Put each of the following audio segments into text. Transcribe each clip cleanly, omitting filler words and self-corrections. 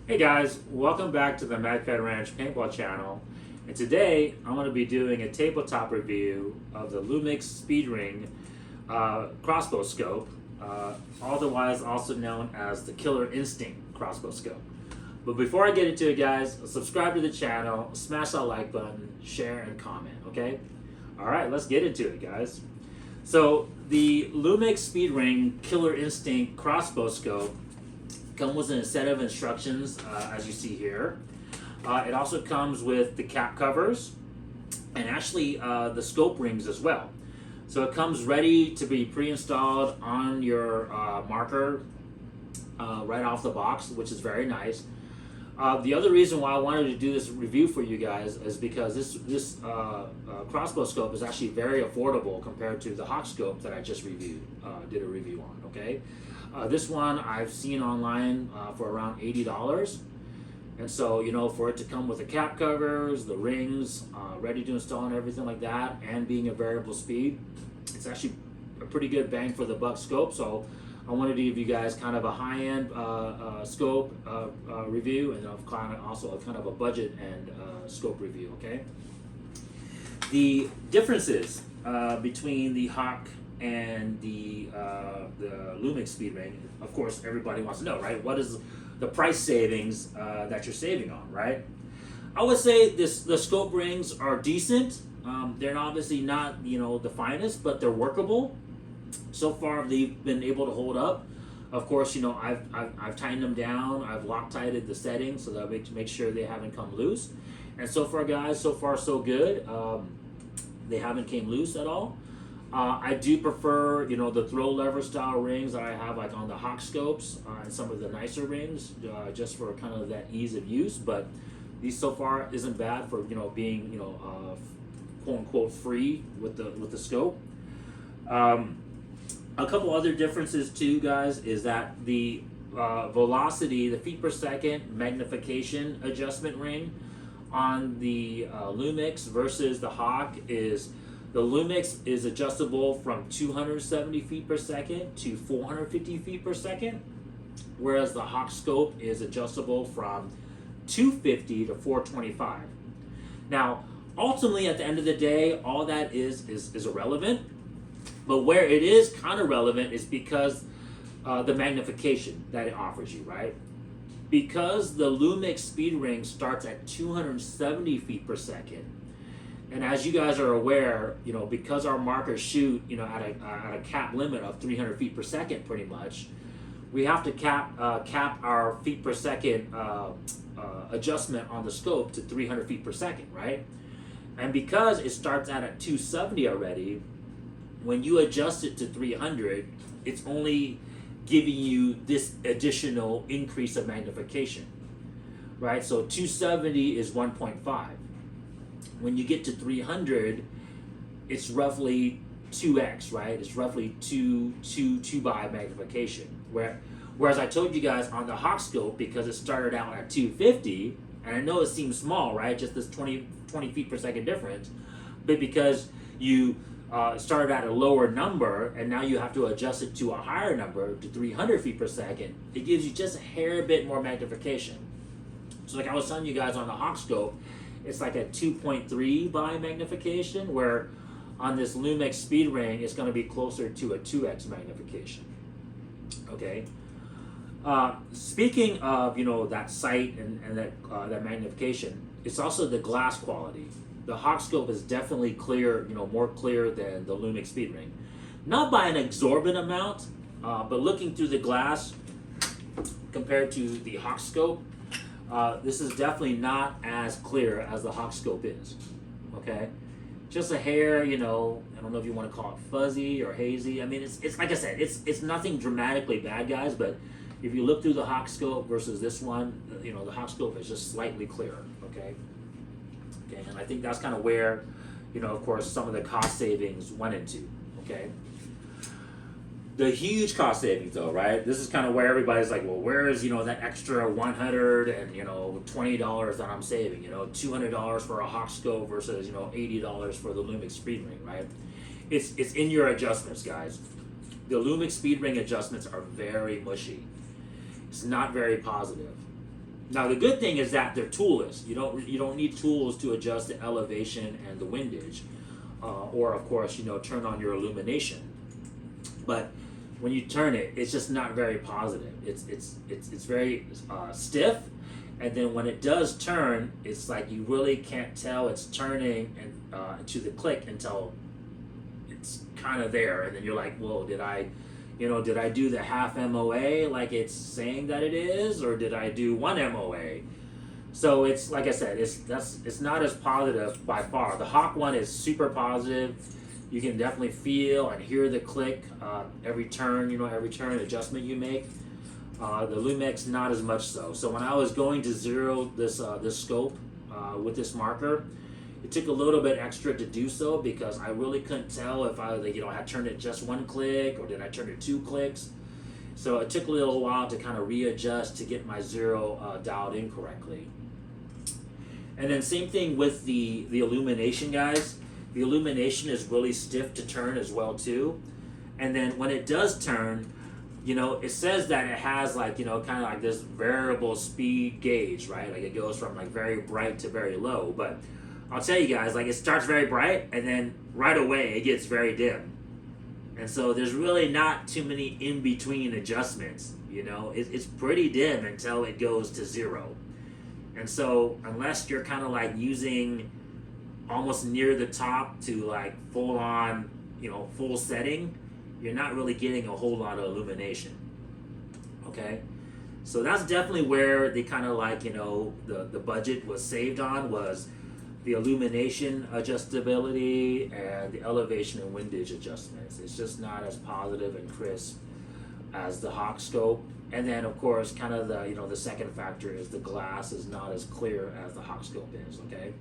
Hey guys, welcome back to the Magfed Ranch Paintball channel. And today I'm going to be doing a tabletop review of the Lumix Speedring Crossbow Scope, otherwise also known as the Killer Instinct Crossbow Scope. But before I get into it guys, subscribe to the channel, smash that like button, share and comment, okay? Alright, let's get into it guys. So the Lumix Speedring Killer Instinct Crossbow Scope comes with a set of instructions as you see here. It also comes with the cap covers and actually the scope rings as well. So it comes ready to be pre-installed on your marker right off the box, which is very nice. The other reason why I wanted to do this review for you guys is because this crossbow scope is actually very affordable compared to the Hawk scope that I just did a review on, okay? This one I've seen online for around $80. And so, you know, for it to come with the cap covers, the rings, ready to install and everything like that, and being a variable speed, it's actually a pretty good bang for the buck scope. So I wanted to give you guys kind of a high-end scope review, and also kind of a budget and scope review, okay? The differences between the Hawk and the Lumix Speedring, of course, everybody wants to know, right? What is the price savings that you're saving on, right? I would say the scope rings are decent. They're obviously not, you know, the finest, but they're workable. So far, they've been able to hold up. Of course, you know, I've tightened them down. I've Loctited the settings so that make sure they haven't come loose. And so far, guys, so far so good. They haven't came loose at all. I do prefer, you know, the throw lever style rings that I have like on the Hawk scopes and some of the nicer rings, just for kind of that ease of use. But these so far isn't bad for, you know, being, you know, quote unquote free with the scope. A couple other differences too, guys, is that the velocity, the feet per second magnification adjustment ring on the Lumix versus the Hawk is the Lumix is adjustable from 270 feet per second to 450 feet per second, whereas the Hawk scope is adjustable from 250 to 425. Now, ultimately, at the end of the day, all that is irrelevant. But where it is kind of relevant is because the magnification that it offers you, right? Because the Lumix speed ring starts at 270 feet per second, and as you guys are aware, you know, because our markers shoot, you know, at a cap limit of 300 feet per second, pretty much, we have to cap our feet per second adjustment on the scope to 300 feet per second, right? And because it starts out at 270 already, when you adjust it to 300, it's only giving you this additional increase of magnification, right? So 270 is 1.5. When you get to 300, it's roughly 2x, right? It's roughly 2 by magnification. Whereas I told you guys on the Hawk scope, because it started out at 250, and I know it seems small, right? Just this 20 feet per second difference, but because you started at a lower number and now you have to adjust it to a higher number, to 300 feet per second, it gives you just a hair bit more magnification. So like I was telling you guys on the Hawk scope, it's like a 2.3 by magnification, where on this Lumix speed ring, it's going to be closer to a 2x magnification. Okay. Speaking of, you know, that sight and that magnification, it's also the glass quality. The Hawk scope is definitely clear, you know, more clear than the Lumix speed ring. Not by an exorbitant amount, but looking through the glass compared to the Hawk scope, this is definitely not as clear as the Hawk scope is, okay? Just a hair, you know, I don't know if you want to call it fuzzy or hazy. I mean, it's like I said, it's nothing dramatically bad, guys, but if you look through the Hawk scope versus this one, you know, the Hawk scope is just slightly clearer, okay? Okay, and I think that's kind of where, you know, of course, some of the cost savings went into, okay? The huge cost savings though, right? This is kind of where everybody's like, well, where is, you know, that extra $100 and, you know, $20 that I'm saving, you know, $200 for a Hawk scope versus, you know, $80 for the Lumix speed ring, right? It's in your adjustments, guys. The Lumix speed ring adjustments are very mushy. It's not very positive. Now the good thing is that they're toolless. You don't need tools to adjust the elevation and the windage, or of course turn on your illumination. But when you turn it, it's just not very positive. It's very stiff, and then when it does turn, it's like you really can't tell it's turning and to the click until it's kind of there, and then you're like, whoa, did I do the half MOA like it's saying that it is, or did I do 1 MOA? So it's like I said, it's not as positive by far. The Hawk one is super positive. You can definitely feel and hear the click every turn, every turn adjustment you make. The Lumix not as much so. So when I was going to zero this scope with this marker, it took a little bit extra to do so because I really couldn't tell if I had turned it just 1 click or did I turn it 2 clicks. So it took a little while to kind of readjust to get my zero dialed in correctly. And then same thing with the illumination, guys. The illumination is really stiff to turn as well too. And then when it does turn, it says that it has kind of like this variable speed gauge, right? Like it goes from like very bright to very low. But I'll tell you guys, like it starts very bright and then right away it gets very dim. And so there's really not too many in-between adjustments, it's pretty dim until it goes to 0. And so unless you're kind of like using almost near the top to like full on, full setting, you're not really getting a whole lot of illumination. Okay? So that's definitely where they kind of like, the budget was saved on, was the illumination adjustability and the elevation and windage adjustments. It's just not as positive and crisp as the Hawk scope. And then of course, kind of the second factor is the glass is not as clear as the Hawk scope is, okay?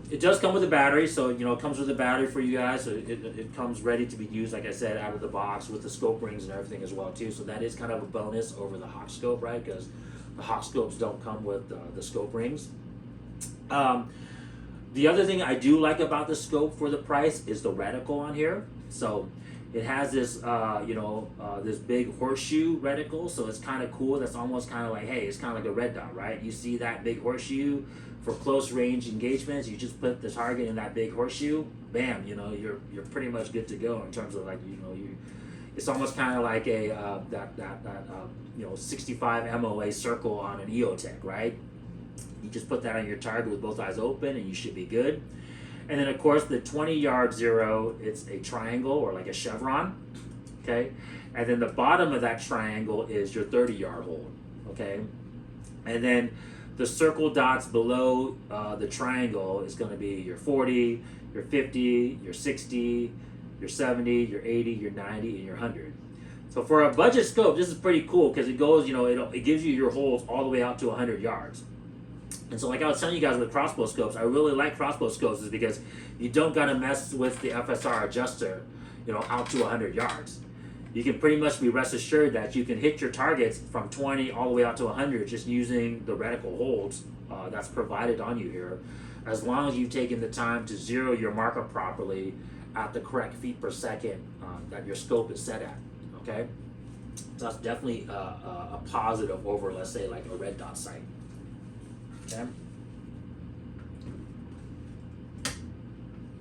It does come with a battery, so it comes with a battery for you guys. So it comes ready to be used, like I said, out of the box with the scope rings and everything as well too. So that is kind of a bonus over the Hawk scope, right? Because the Hawk scopes don't come with the scope rings. The other thing I do like about the scope for the price is the reticle on here. So it has this, this big horseshoe reticle, so it's kind of cool. That's almost kind of like, hey, it's kind of like a red dot, right? You see that big horseshoe for close range engagements. You just put the target in that big horseshoe, bam, you're pretty much good to go in terms of like, it's almost kind of like a 65 MOA circle on an EOTech, right? You just put that on your target with both eyes open and you should be good. And then of course the 20-yard zero, it's a triangle or like a chevron, okay? And then the bottom of that triangle is your 30-yard hold, okay? And then the circle dots below the triangle is going to be your 40, your 50, your 60, your 70, your 80, your 90, and your 100. So for a budget scope, this is pretty cool because it goes, it gives you your holds all the way out to 100 yards. And so like I was telling you guys with crossbow scopes, I really like crossbow scopes is because you don't got to mess with the FSR adjuster, out to 100 yards. You can pretty much be rest assured that you can hit your targets from 20 all the way out to 100 just using the reticle holds that's provided on you here, as long as you've taken the time to zero your marker properly at the correct feet per second that your scope is set at, okay? So that's definitely a positive over, let's say, like a red dot sight. Okay.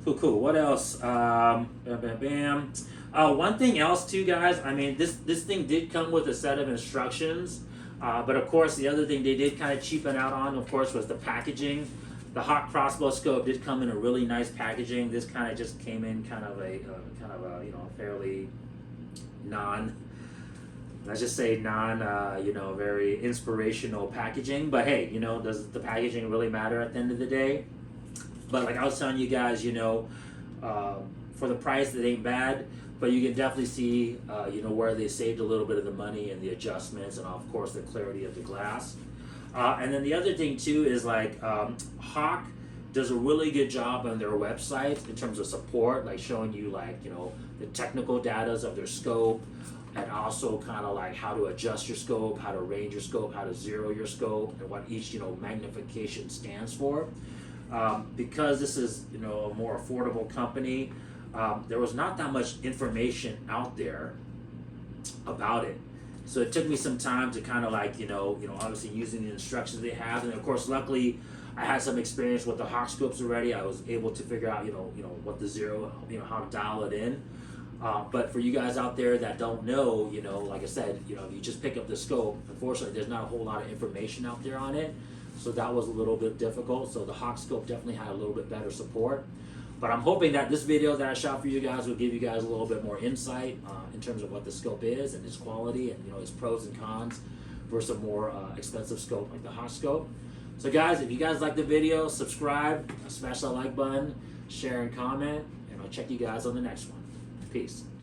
Cool. What else? Bam, bam, bam. One thing else too, guys. I mean, this thing did come with a set of instructions, but of course, the other thing they did kind of cheapen out on, of course, was the packaging. The Hawk Crossbow Scope did come in a really nice packaging. This kind of just came in kind of a fairly let's just say very inspirational packaging. But hey, does the packaging really matter at the end of the day? But like I was telling you guys, for the price, it ain't bad. But you can definitely see, where they saved a little bit of the money and the adjustments, and of course the clarity of the glass. And then the other thing too is like Hawk does a really good job on their website in terms of support, like showing you the technical data of their scope, and also kind of like how to adjust your scope, how to range your scope, how to zero your scope, and what each magnification stands for. Because this is a more affordable company, there was not that much information out there about it. So it took me some time to kind of like, obviously using the instructions they have. And of course, luckily, I had some experience with the hawk scopes already. I was able to figure out, what the zero, how to dial it in. But for you guys out there that don't know, like I said, if you just pick up the scope, unfortunately, there's not a whole lot of information out there on it. So that was a little bit difficult. So the hawk scope definitely had a little bit better support. But I'm hoping that this video that I shot for you guys will give you guys a little bit more insight in terms of what the scope is and its quality and its pros and cons versus a more expensive scope like the hawk scope. So guys, if you guys like the video, subscribe, smash that like button, share and comment, and I'll check you guys on the next one. Peace.